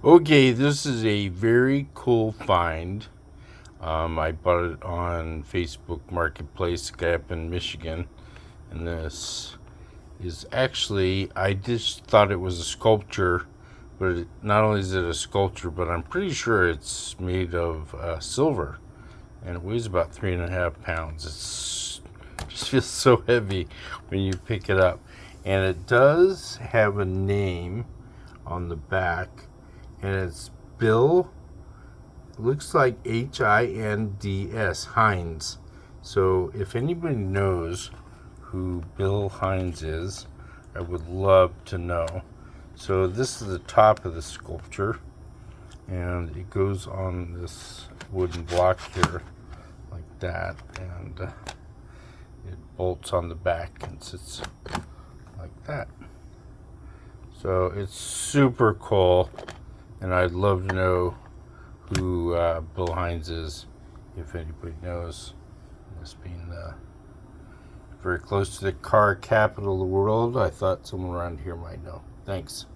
Okay, this is a very cool find. I bought it on Facebook Marketplace, guy up in Michigan, and this is actually, I just thought it was a sculpture, but not only is it a sculpture, but I'm pretty sure it's made of silver, and it weighs about 3.5 pounds. It just feels so heavy when you pick it up, and it does have a name on the back, and it's Bill, looks like Hinds, Hinds. So if anybody knows who Bill Hinds is, I would love to know. So this is the top of the sculpture, and it goes on this wooden block here like that, and it bolts on the back and sits like that. So it's super cool, and I'd love to know who Bill Hinds is, if anybody knows. This being very close to the car capital of the world, I thought someone around here might know. Thanks.